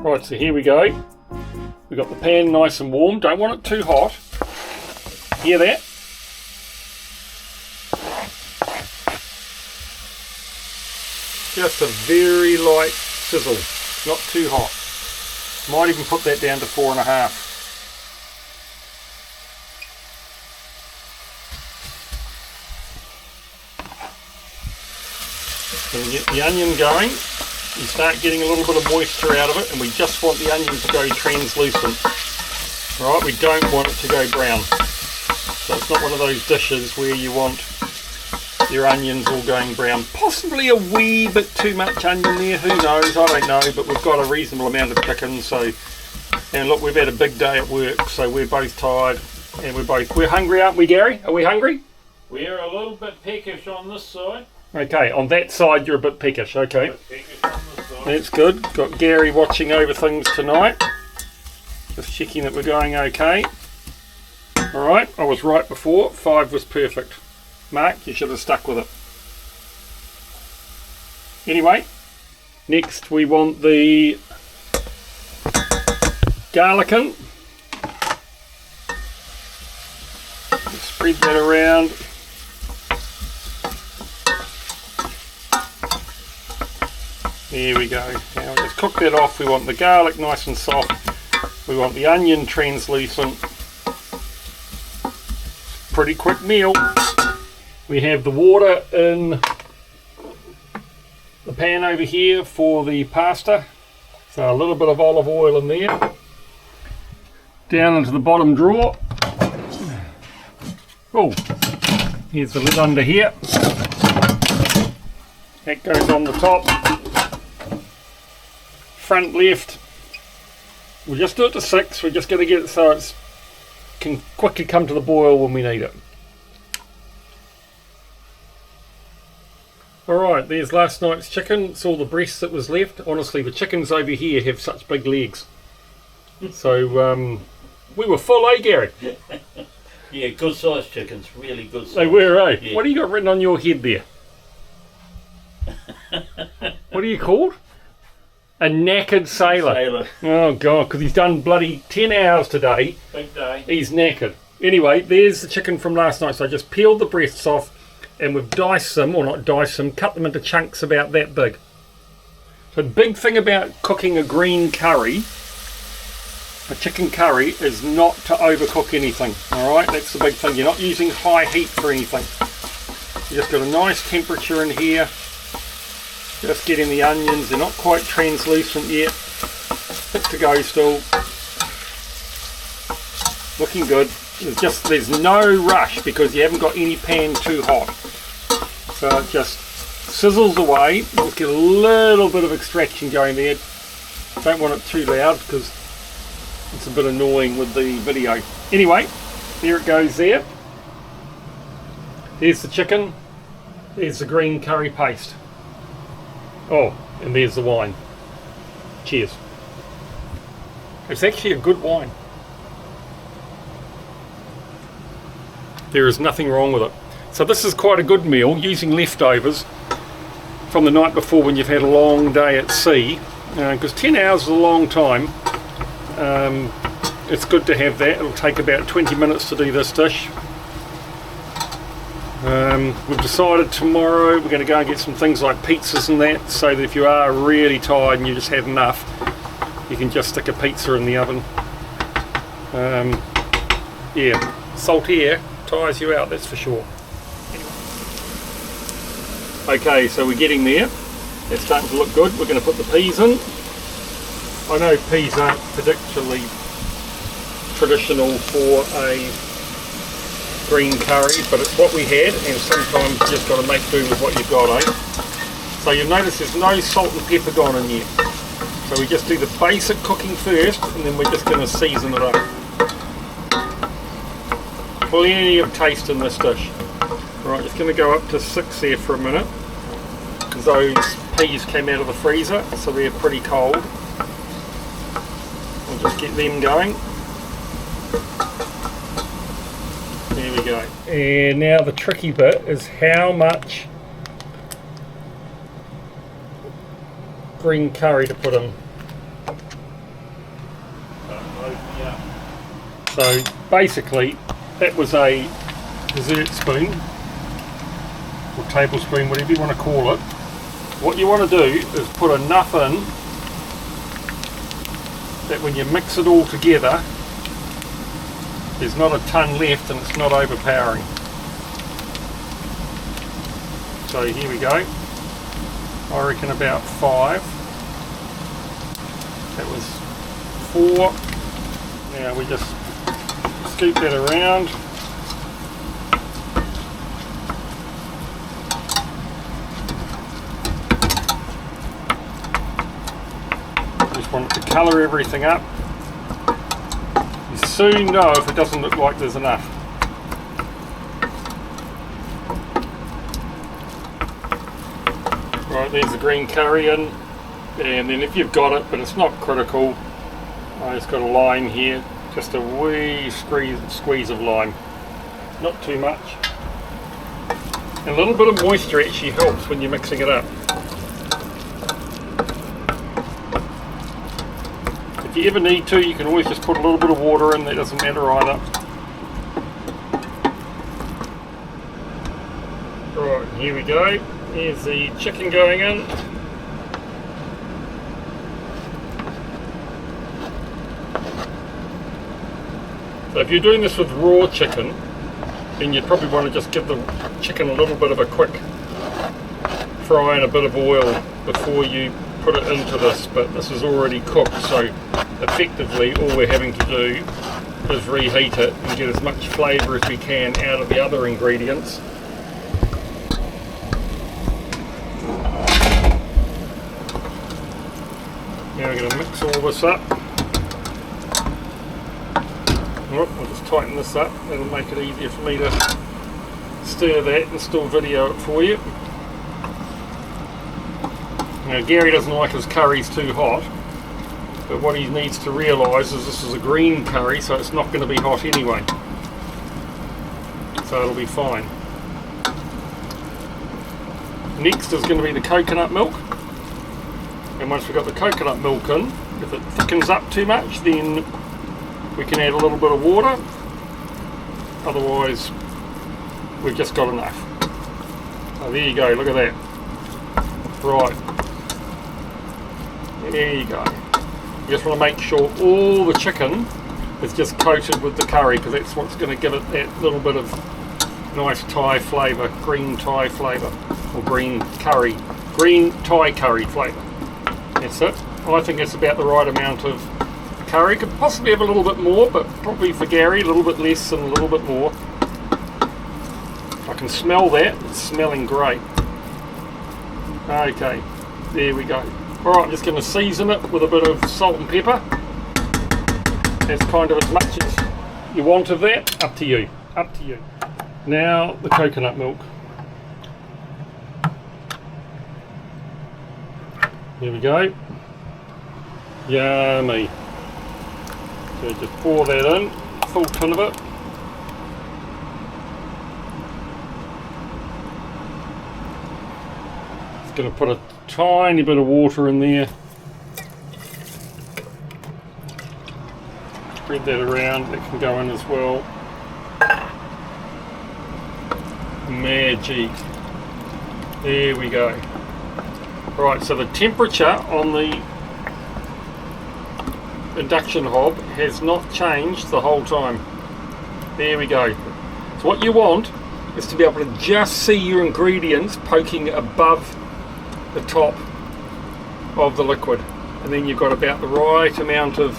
Right, so here we go. We've got the pan nice and warm. Don't want it too hot. Hear that? Just a very light sizzle, not too hot. Might even put that down to 4.5. So we get the onion going, you start getting a little bit of moisture out of it, and we just want the onion to go translucent. Right, we don't want it to go brown. So it's not one of those dishes where you want your onions all going brown. Possibly a wee bit too much onion there, who knows, I don't know, but we've got a reasonable amount of chicken, so, and look, we've had a big day at work, so we're both tired, and we're hungry, aren't we, Gary? Are we hungry? We're a little bit peckish on this side. Okay, on that side you're a bit peckish, okay. That's good. Got Gary watching over things tonight. Just checking that we're going okay. Alright, I was right before. 5 was perfect. Mark, you should have stuck with it. Anyway, next we want the garlic in. Spread that around. There we go. Now we'll just cook that off. We want the garlic nice and soft. We want the onion translucent. Pretty quick meal. We have the water in the pan over here for the pasta. So a little bit of olive oil in there. Down into the bottom drawer. Oh, here's the lid under here. That goes on the top. Front left. We'll just do it to 6. We're just going to get it so it can quickly come to the boil when we need it. Alright, there's last night's chicken. It's all the breast that was left. Honestly, the chickens over here have such big legs. So, we were full, eh, Gary? Yeah, good sized chickens. Really good sized. They were, eh? Yeah. What do you got written on your head there? What are you called? A knackered sailor. Oh God, because he's done bloody 10 hours today. Big day. He's knackered. Anyway, there's the chicken from last night. So I just peeled the breasts off and we've diced them, or not diced them, cut them into chunks about that big. So the big thing about cooking a green curry, a chicken curry, is not to overcook anything. Alright, that's the big thing. You're not using high heat for anything. You just got a nice temperature in here. Just getting the onions, they're not quite translucent yet. Bit to go still. Looking good. There's no rush because you haven't got any pan too hot. So it just sizzles away. Let's get a little bit of extraction going there. Don't want it too loud because it's a bit annoying with the video. Anyway, there it goes there. There's the chicken. There's the green curry paste. Oh, and there's the wine. Cheers. It's actually a good wine. There is nothing wrong with it. So this is quite a good meal, using leftovers from the night before when you've had a long day at sea. Because 10 hours is a long time. It's good to have that. It'll take about 20 minutes to do this dish. We've decided tomorrow we're going to go and get some things like pizzas and that, so that if you are really tired and you just had enough, you can just stick a pizza in the oven. Yeah, salt air tires you out, that's for sure. Okay, so we're getting there. It's starting to look good. We're going to put the peas in. I know peas aren't particularly traditional for a green curry, but it's what we had, and sometimes you just got to make do with what you've got, eh? So you'll notice there's no salt and pepper gone in yet. So we just do the basic cooking first, and then we're just going to season it up. Plenty of taste in this dish. Right, just going to go up to 6 there for a minute, because those peas came out of the freezer, so they're pretty cold. We'll just get them going. There we go. And now the tricky bit is how much green curry to put in. So basically, that was a dessert spoon, or tablespoon, whatever you want to call it. What you want to do is put enough in that when you mix it all together, there's not a ton left and it's not overpowering. So here we go. I reckon about 5. That was 4. Now we just scoop that around. Just want it to colour everything up. You soon know if it doesn't look like there's enough. Right, there's the green curry in, and then if you've got it, but it's not critical, I just got a lime here, just a wee squeeze of lime, not too much. And a little bit of moisture actually helps when you're mixing it up. If you ever need to, you can always just put a little bit of water in, that doesn't matter either. Right, here we go. Here's the chicken going in. So if you're doing this with raw chicken, then you'd probably want to just give the chicken a little bit of a quick fry in a bit of oil before you put it into this, but this is already cooked, so effectively all we're having to do is reheat it and get as much flavour as we can out of the other ingredients. Now we're going to mix all this up. I'll just tighten this up, that'll make it easier for me to stir that and still video it for you. Now Gary doesn't like his curries too hot, but what he needs to realise is this is a green curry, so it's not going to be hot anyway. So it'll be fine. Next is going to be the coconut milk. And once we've got the coconut milk in, if it thickens up too much, then we can add a little bit of water. Otherwise, we've just got enough. Oh, there you go, look at that. Right. There you go. You just want to make sure all the chicken is just coated with the curry, because that's what's going to give it that little bit of nice Thai flavour, green Thai flavour, or green Thai curry flavour. That's it. I think it's about the right amount of curry. Could possibly have a little bit more, but probably for Gary a little bit less and a little bit more. I can smell that. It's smelling great. Okay, there we go. Alright, I'm just going to season it with a bit of salt and pepper. That's kind of as much as you want of that. Up to you. Up to you. Now the coconut milk. Here we go. Yummy. So just pour that in, full tin of it. Just going to put a tiny bit of water in there. Spread that around, that can go in as well. Magic. There we go. Right, so the temperature on the induction hob has not changed the whole time. There we go. So what you want is to be able to just see your ingredients poking above the top of the liquid, and then you've got about the right amount of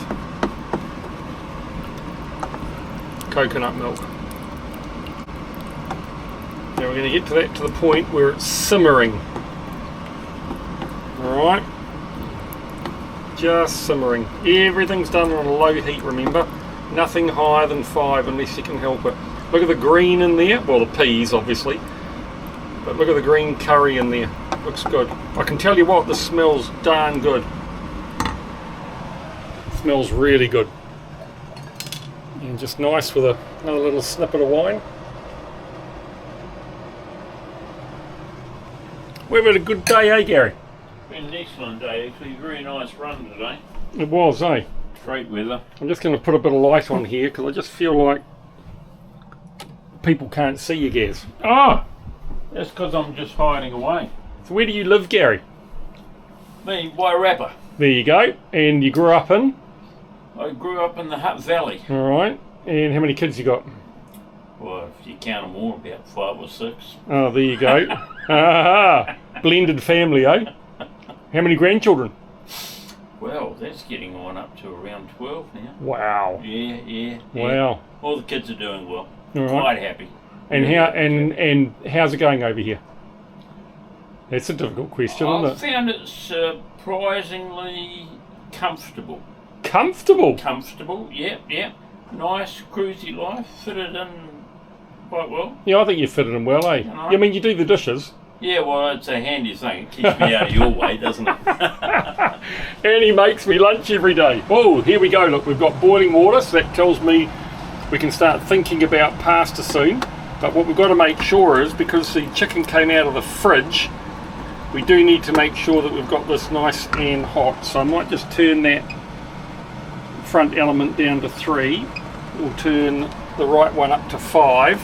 coconut milk. Now we're going to get to that to the point where it's simmering. Alright, just simmering. Everything's done on a low heat, remember. Nothing higher than 5 unless you can help it. Look at the green in there, well the peas obviously, but look at the green curry in there. Looks good. I can tell you what, this smells darn good. It smells really good. And just nice with another little snippet of wine. We've had a good day, eh Gary? Been an excellent day, actually. Very nice run today. It was, eh? Great weather. I'm just going to put a bit of light on here because I just feel like people can't see you, Gaz. Oh, that's because I'm just hiding away. So where do you live, Gary? Me, Wairarapa. There you go. And you grew up in? I grew up in the Hutt Valley. All right. And how many kids you got? Well, if you count them all, about 5 or 6. Oh, there you go. Blended family, eh? How many grandchildren? Well, that's getting on up to around 12 now. Wow. Yeah. Wow. All the kids are doing well. All right. Quite happy. And and how's it going over here? That's a difficult question, I isn't it? found it surprisingly comfortable. Comfortable? Comfortable, yeah. Nice, cruisy life, fitted in quite well. Yeah, I think you fitted in well, eh? know. I mean, you do the dishes. Yeah, well, it's a handy thing. It keeps me out of your way, doesn't it? And he makes me lunch every day. Oh, here we go. Look, we've got boiling water, so that tells me we can start thinking about pasta soon. But what we've got to make sure is, because the chicken came out of the fridge, we do need to make sure that we've got this nice and hot. So I might just turn that front element down to 3. We'll turn the right one up to 5,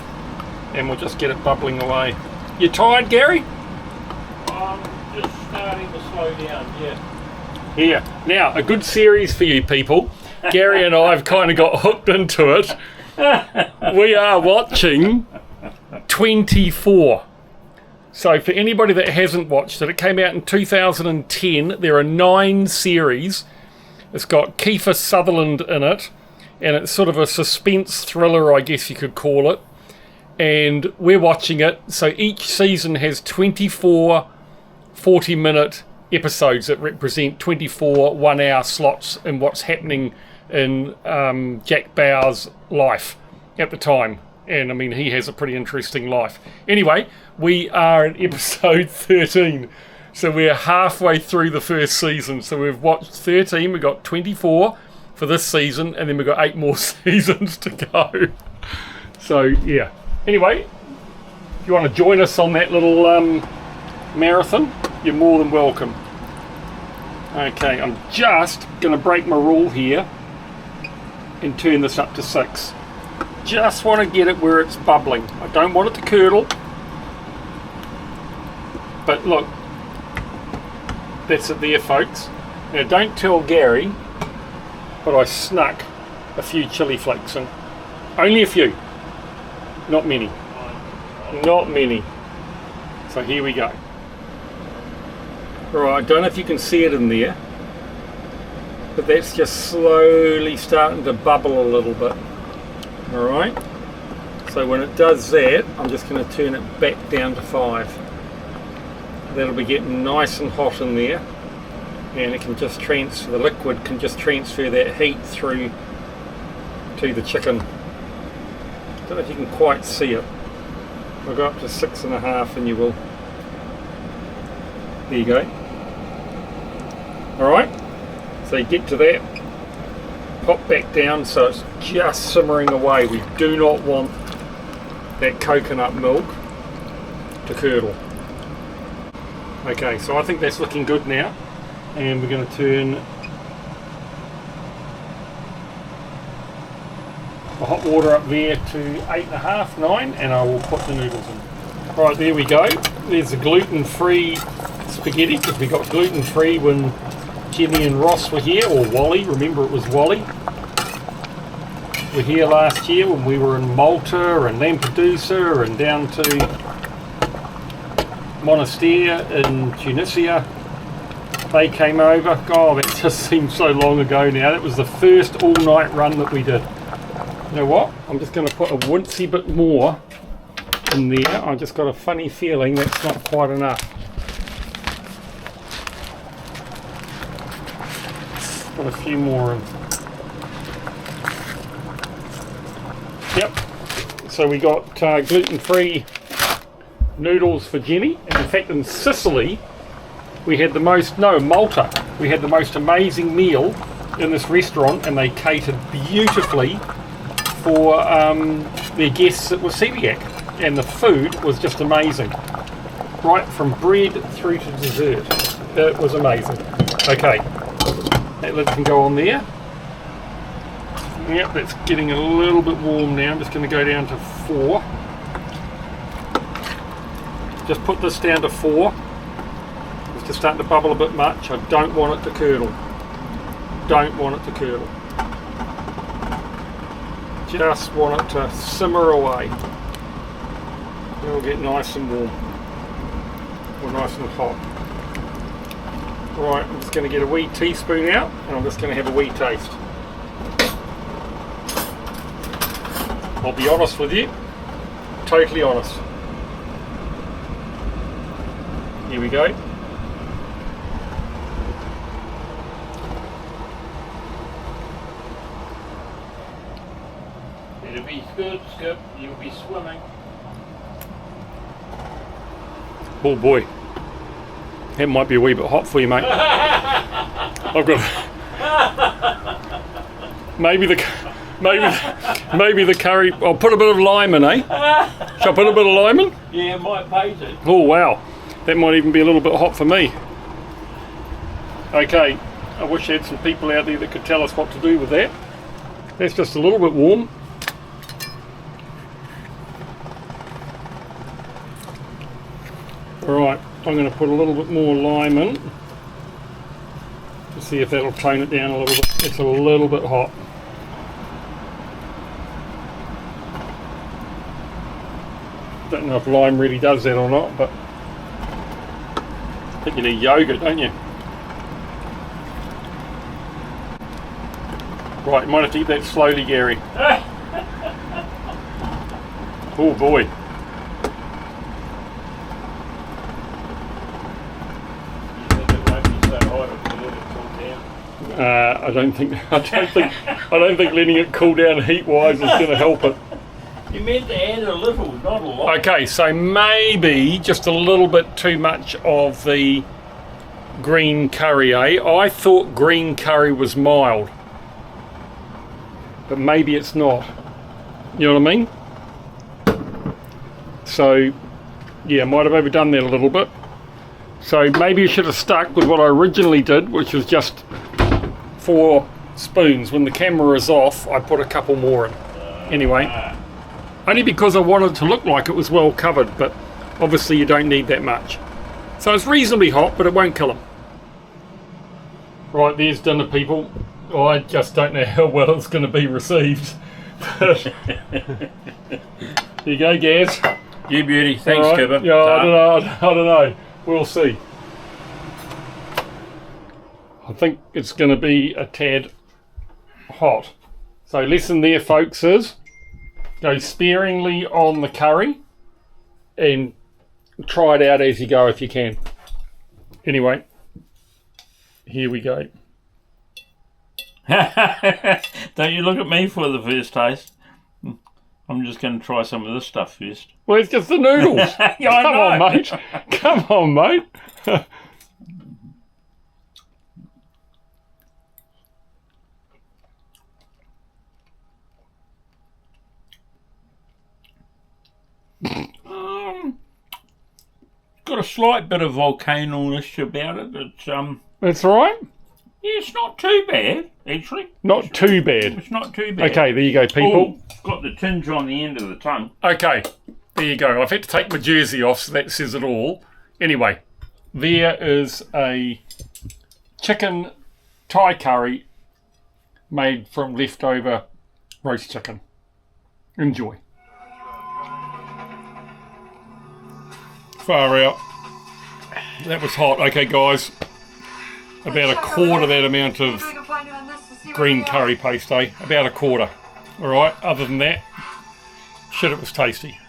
and we'll just get it bubbling away. You tired, Gary? I'm just starting to slow down, yeah. Here. Now, a good series for you people. Gary and I have kind of got hooked into it. We are watching 24. So for anybody that hasn't watched it, it came out in 2010. There are 9 series. It's got Kiefer Sutherland in it, and it's sort of a suspense thriller, I guess you could call it. And we're watching it. So each season has 24 40-minute episodes that represent 24 one-hour slots in what's happening in Jack Bauer's life at the time. And I mean, he has a pretty interesting life. Anyway, we are in episode 13. So we're halfway through the first season. So we've watched 13, we've got 24 for this season, and then we've got 8 more seasons to go. So yeah. Anyway, if you want to join us on that little marathon, you're more than welcome. Okay, I'm just going to break my rule here and turn this up to 6. Just want to get it where it's bubbling. I don't want it to curdle. But look, that's it there, folks. Now don't tell Gary, but I snuck a few chili flakes in. Only a few. Not many. Not many. So here we go. Alright, I don't know if you can see it in there, but that's just slowly starting to bubble a little bit. Alright, so when it does that, I'm just going to turn it back down to 5. That'll be getting nice and hot in there, and it can just transfer, the liquid can just transfer that heat through to the chicken. I don't know if you can quite see it. I'll go up to 6.5 and you will. There you go. Alright, so you get to that, pop back down so it's just simmering away. We do not want that coconut milk to curdle. Okay, so I think that's looking good now, and we're going to turn the hot water up there to 8.5, 9, and I will put the noodles in. Right, there we go. There's the gluten-free spaghetti, because we got gluten-free when Jenny and Ross were here, or Wally, remember it was Wally. We were here last year when we were in Malta and Lampedusa and down to Monastir in Tunisia. They came over. God, it just seems so long ago now. That was the first all-night run that we did. You know what? I'm just going to put a wincy bit more in there. I've just got a funny feeling that's not quite enough. Put a few more in. Yep. So we got gluten-free noodles for Jenny. And in fact, in Sicily, we had the most, no, Malta, we had the most amazing meal in this restaurant, and they catered beautifully for their guests that were celiac. And the food was just amazing. Right from bread through to dessert. It was amazing. Okay, that lid can go on there. Yep, that's getting a little bit warm now. I'm just going to go down to 4. Just put this down to 4. It's just starting to bubble a bit much. I don't want it to curdle. Don't want it to curdle. Just want it to simmer away. It'll get nice and warm. Or nice and hot. Right, I'm just going to get a wee teaspoon out and I'm just going to have a wee taste. I'll be honest with you, totally honest. Here we go. It'll be good, Skip. You'll be swimming. Oh boy, that might be a wee bit hot for you, mate. I've got maybe the curry. I'll put a bit of lime in, eh? Shall I put a bit of lime in? Yeah, it might pay to. Oh wow, that might even be a little bit hot for me. Okay, I wish I had some people out there that could tell us what to do with that. That's just a little bit warm. Alright, I'm going to put a little bit more lime in to see if that'll tone it down a little bit. It's a little bit hot. Don't know if lime really does that or not, but I think you need yogurt, don't you? Right, you might have to eat that slowly, Gary. Oh boy. I don't think letting it cool down heat-wise is going to help it. You meant to add a little, not a lot. Okay, so maybe just a little bit too much of the green curry, eh? I thought green curry was mild, but maybe it's not. You know what I mean? So, yeah, might have overdone that a little bit. So maybe you should have stuck with what I originally did, which was just 4 spoons. When the camera is off, I put a couple more in. Anyway, only because I wanted it to look like it was well covered, but obviously you don't need that much. So it's reasonably hot, but it won't kill them. Right, there's dinner, people. Oh, I just don't know how well it's going to be received. Here you go, Gaz. You beauty. Thanks, Right. Kevin. Yeah, I don't know. We'll see. I think it's going to be a tad hot. So lesson there, folks, is go sparingly on the curry and try it out as you go if you can. Anyway, here we go. Don't you look at me for the first taste. I'm just going to try some of this stuff first. Well, it's just the noodles. Yeah, Come on, mate. Come on, mate. Got a slight bit of volcano-ish about it. That's all right. Yeah, it's not too bad, actually. Not too bad. It's not too bad. Okay, there you go, people. Ooh, got the tinge on the end of the tongue. Okay, there you go. I've had to take my jersey off, so that says it all. Anyway, there is a chicken Thai curry made from leftover roast chicken. Enjoy. Far out. That was hot. Okay, guys. About a quarter that amount of green curry paste, eh? About a quarter. Alright, other than that, shit, it was tasty.